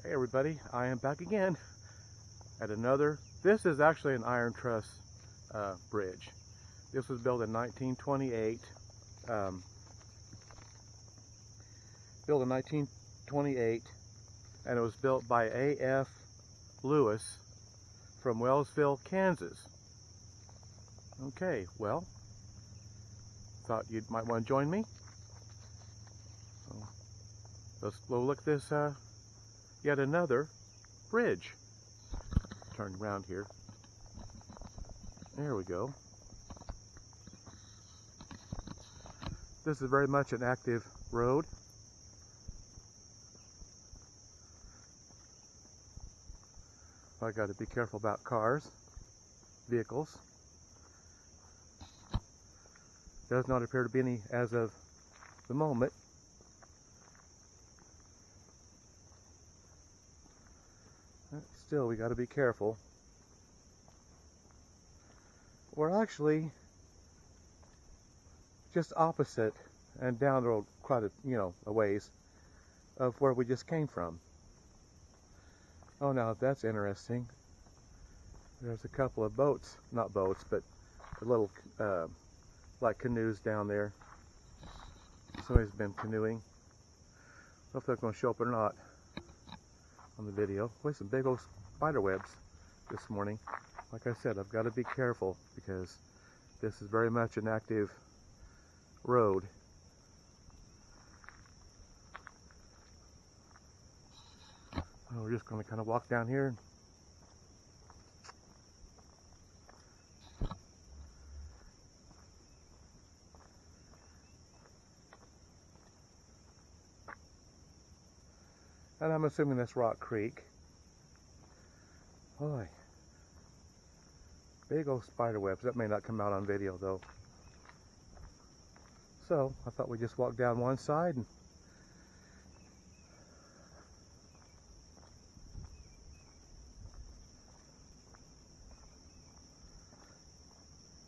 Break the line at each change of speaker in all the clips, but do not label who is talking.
Hey everybody, I am back again at another. This is actually an iron truss bridge. This was built in 1928. And it was built by A.F. Lewis from Wellsville, Kansas. Okay, well, thought you might want to join me. So let's go look at this yet another bridge. Turn around here. There we go. This is very much an active road. I got to be careful about cars, vehicles. Does not appear to be any as of the moment. Still, we got to be careful. We're actually just opposite and down the road quite a ways of where we just came from. Oh, now that's interesting. There's a couple of boats, not boats, but little like canoes down there. Somebody's been canoeing. I don't know if they're going to show up or not on the video. Boy, some big old spider webs this morning. Like I said, I've got to be careful because this is very much an active road. Well, we're just going to kind of walk down here. And I'm assuming that's Rock Creek. Boy, big old spider webs. That may not come out on video though. So I thought we'd just walk down one side. And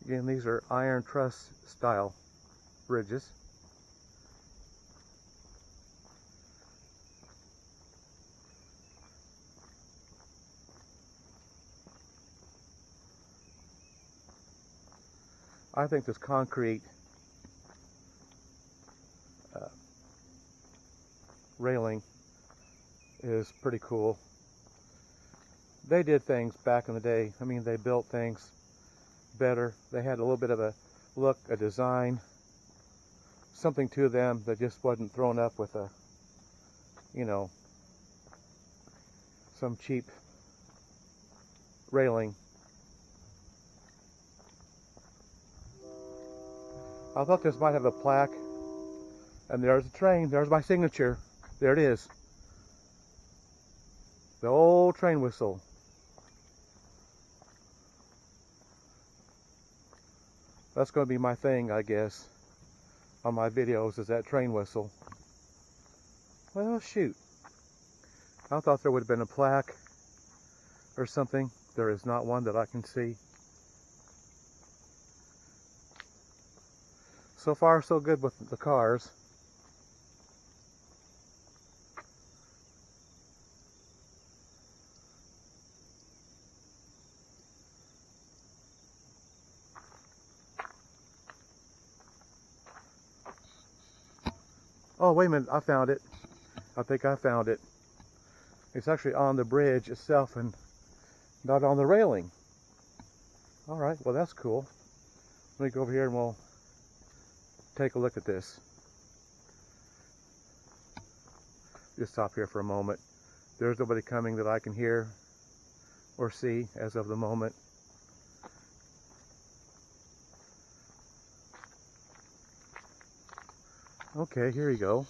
again, these are iron truss style bridges. I think this concrete railing is pretty cool. They did things back in the day. I mean, they built things better. They had a little bit of a look, a design, something to them that just wasn't thrown up with a, some cheap railing. I thought this might have a plaque, and there's a train. There's my signature. There it is. The old train whistle. That's going to be my thing, I guess, on my videos, is that train whistle. Well, shoot. I thought there would have been a plaque or something. There is not one that I can see. So far, so good with the cars. Oh, wait a minute, I found it. I think I found it. It's actually on the bridge itself and not on the railing. All right, well, that's cool. Let me go over here and we'll take a look at this. Just stop here for a moment. There's nobody coming that I can hear or see as of the moment. Okay, here you go.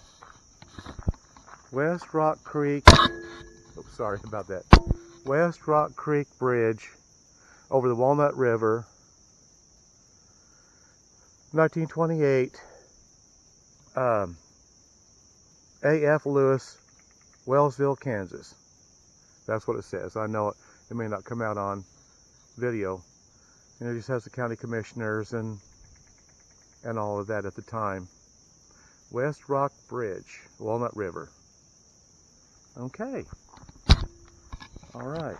West Rock Creek. Oops, sorry about that. West Rock Creek Bridge over the Walnut River. 1928, A.F. Lewis, Wellsville, Kansas. That's what it says. I know it may not come out on video. And it just has the county commissioners and all of that at the time. West Rock Bridge, Walnut River. Okay. All right.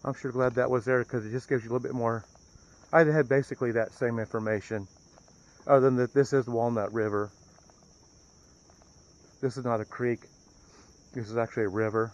I'm sure glad that was there because it just gives you a little bit more. I had basically that same information, other than that this is Walnut River. This is not a creek. This is actually a river.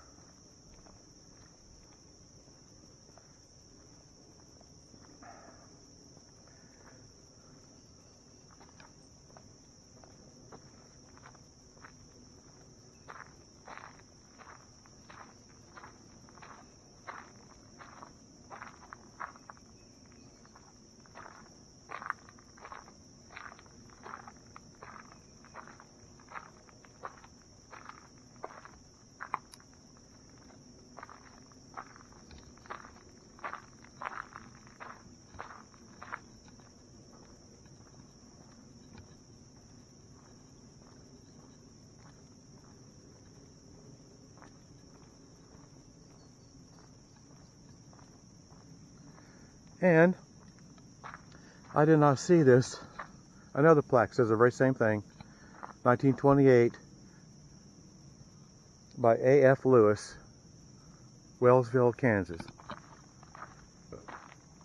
And I did not see this. Another plaque says the very same thing. 1928 by A.F. Lewis, Wellsville, Kansas.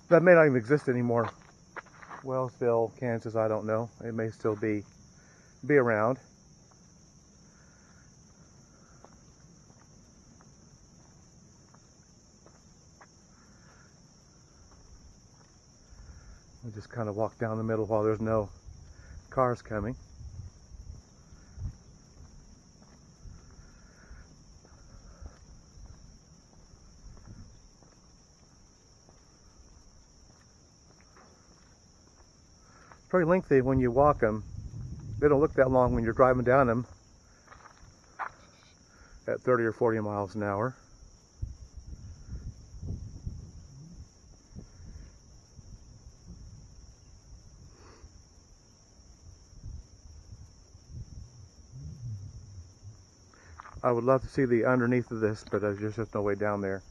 That may not even exist anymore. Wellsville, Kansas, I don't know. It may still be around. We just kind of walk down the middle while there's no cars coming. It's very lengthy when you walk them. They don't look that long when you're driving down them at 30 or 40 miles an hour. I would love to see the underneath of this, but there's just no way down there.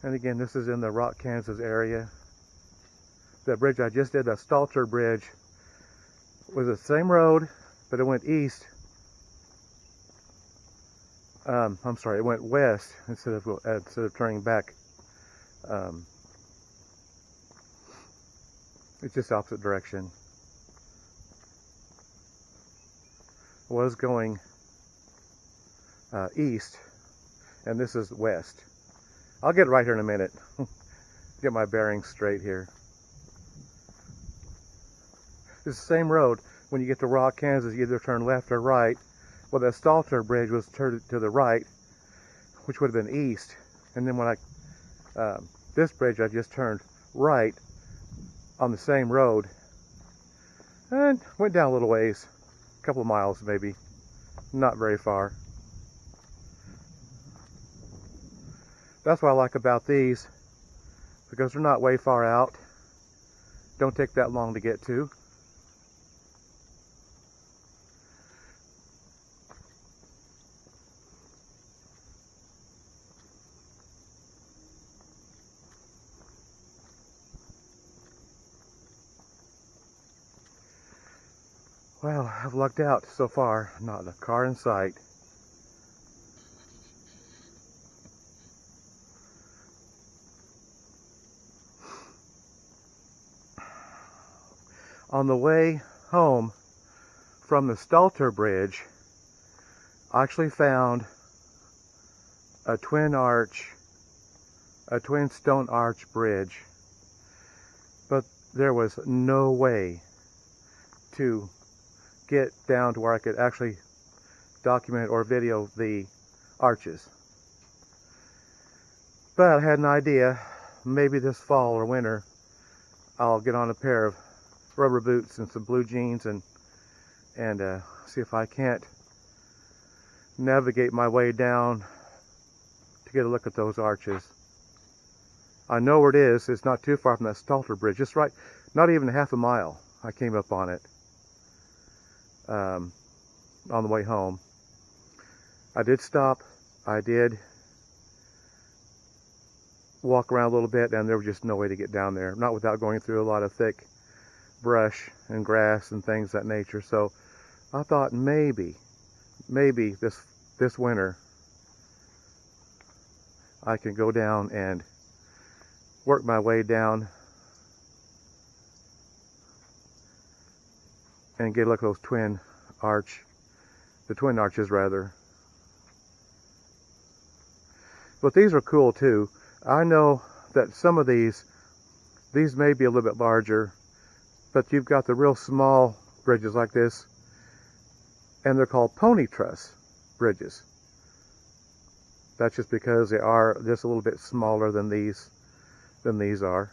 And again, this is in the Rock, Kansas area. The bridge I just did, the Stalter Bridge, was the same road, but it went east. I'm sorry, it went west instead of turning back. It's just opposite direction. It was going east, and this is west. I'll get it right here in a minute. Get my bearings straight here. It's the same road. When you get to Rock, Kansas, you either turn left or right. Well, the Stalter Bridge was turned to the right, which would have been east. And then when this bridge, I just turned right on the same road and went down a little ways, a couple of miles maybe, not very far. That's what I like about these, because they're not way far out. Don't take that long to get to. Well, I've lucked out so far. Not a car in sight. On the way home from the Stalter Bridge, I actually found a twin stone arch bridge, but there was no way to get down to where I could actually document or video the arches. But I had an idea. Maybe this fall or winter I'll get on a pair of rubber boots and some blue jeans and see if I can't navigate my way down to get a look at those arches. I know where it is. It's not too far from that Stalter Bridge. Just right, not even half a mile. I came up on it on the way home. I did stop. I did walk around a little bit, and there was just no way to get down there. Not without going through a lot of thick brush and grass and things of that nature. So I thought maybe this winter I can go down and work my way down and get a look at those twin arches rather. But these are cool too. I know that some of these may be a little bit larger, but you've got the real small bridges like this, and they're called pony truss bridges. That's just because they are just a little bit smaller than these are.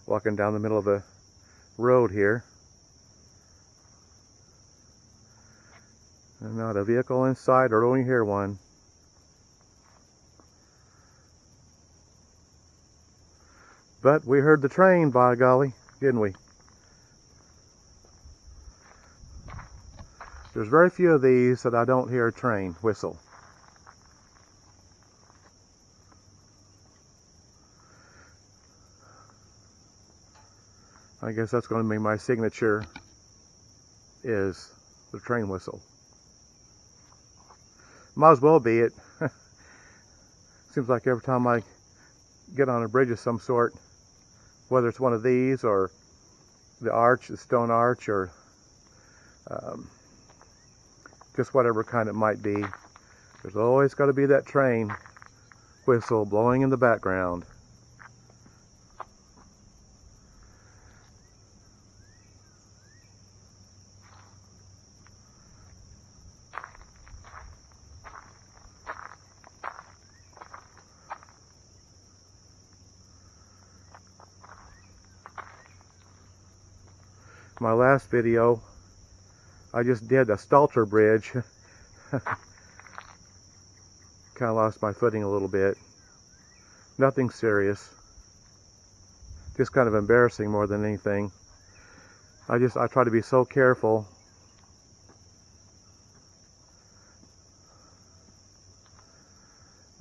Walking down the middle of a road here. And not a vehicle in sight, or only hear one. But we heard the train, by golly, didn't we? There's very few of these that I don't hear a train whistle. I guess that's going to be my signature, is the train whistle. Might as well be it. Seems like every time I get on a bridge of some sort, whether it's one of these or the arch, the stone arch, or just whatever kind it might be, there's always got to be that train whistle blowing in the background. My last video, I just did a Stalter Bridge. Kind of lost my footing a little bit. Nothing serious. Just kind of embarrassing more than anything. I try to be so careful.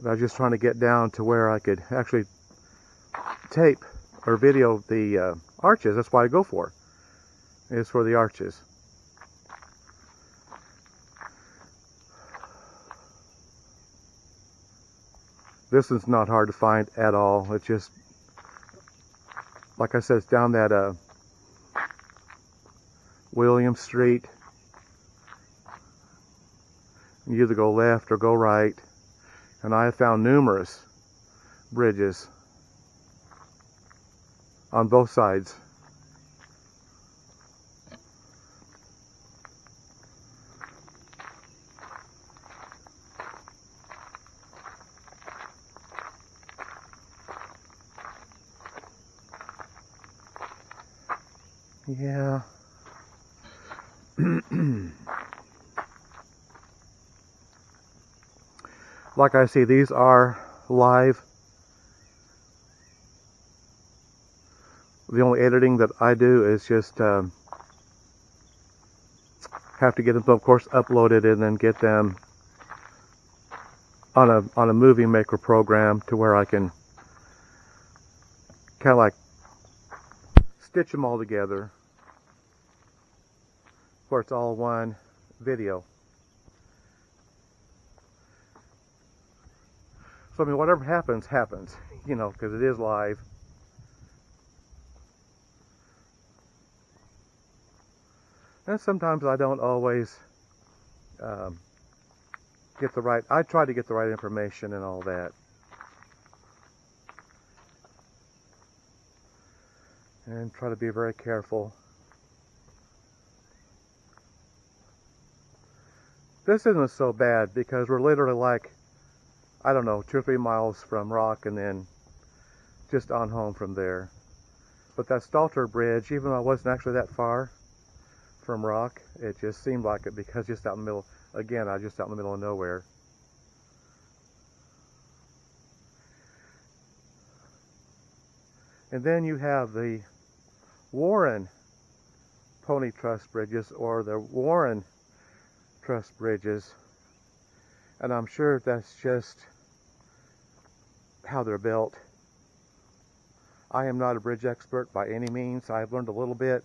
I was just trying to get down to where I could actually tape or video the arches. That's what I go for. Is for the arches. This is not hard to find at all. It's just, like I said, it's down that William Street. You either go left or go right. And I have found numerous bridges on both sides. Yeah. Like I see, these are live. The only editing that I do is just have to get them, of course, uploaded and then get them on a movie maker program to where I can kind of like stitch them all together where it's all one video. So I mean, whatever happens, happens, you know, because it is live. And sometimes I don't always get the right, I try to get the right information and all that. And try to be very careful. This isn't so bad because we're literally like I don't know, 2 or 3 miles from Rock, and then just on home from there. But that Stalter Bridge, even though I wasn't actually that far from Rock, it just seemed like it because just out in the middle, again, I was just out in the middle of nowhere. And then you have the Warren pony truss bridges, or the Warren truss bridges, and I'm sure that's just how they're built. I am not a bridge expert by any means. I've learned a little bit.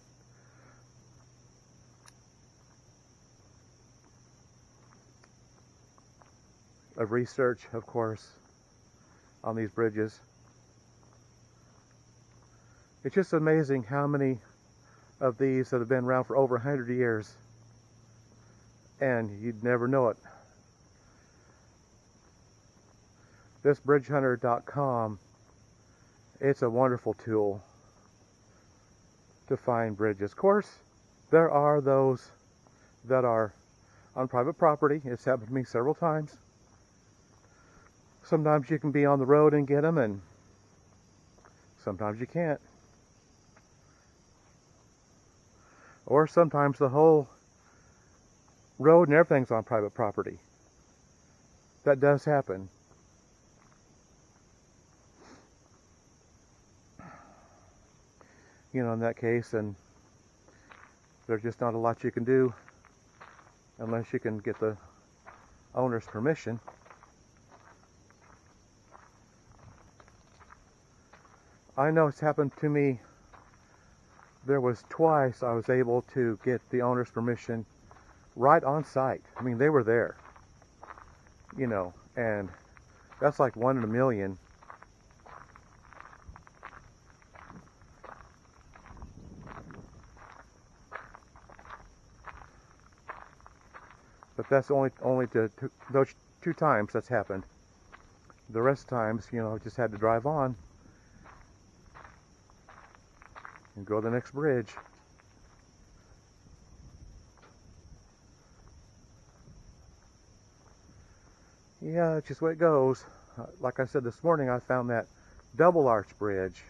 Of research, of course, on these bridges. It's just amazing how many of these that have been around for over 100 years, and you'd never know it. This bridgehunter.com, it's a wonderful tool to find bridges. Of course, there are those that are on private property. It's happened to me several times. Sometimes you can be on the road and get them, and sometimes you can't. Or sometimes the whole road and everything's on private property. That does happen. You know, in that case, and there's just not a lot you can do unless you can get the owner's permission. I know it's happened to me. There was twice I was able to get the owner's permission right on site. I mean, they were there, you know, and that's like 1 in a million. But that's only to those 2 times that's happened. The rest of the times, you know, I just had to drive on and go to the next bridge. Yeah, it's just the way it goes. Like I said this morning, I found that double arch bridge,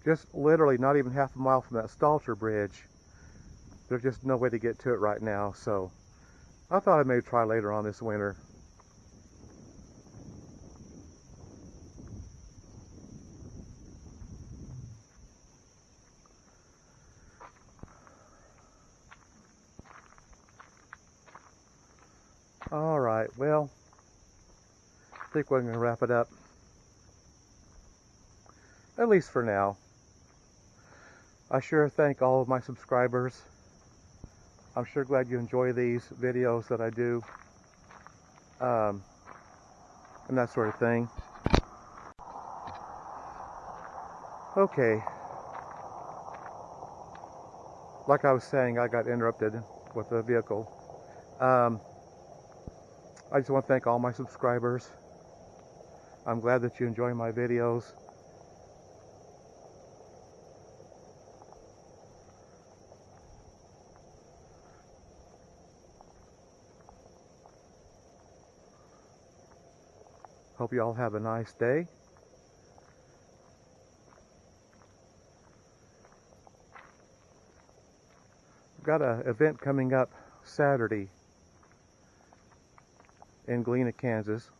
just literally not even half a mile from that Stalter Bridge. There's just no way to get to it right now, so I thought I may try later on this winter. Alright, well, I think we're going to wrap it up. At least for now. I sure thank all of my subscribers. I'm sure glad you enjoy these videos that I do. And that sort of thing. Okay. Like I was saying, I got interrupted with the vehicle. I just want to thank all my subscribers. I'm glad that you enjoy my videos. Hope you all have a nice day. We've got an event coming up Saturday in Galena, Kansas.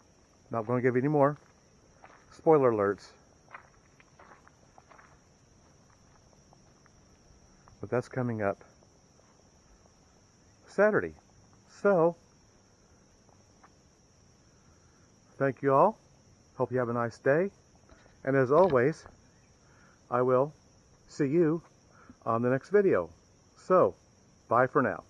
Not going to give you any more spoiler alerts. But that's coming up Saturday. So, thank you all. Hope you have a nice day. And as always, I will see you on the next video. So, bye for now.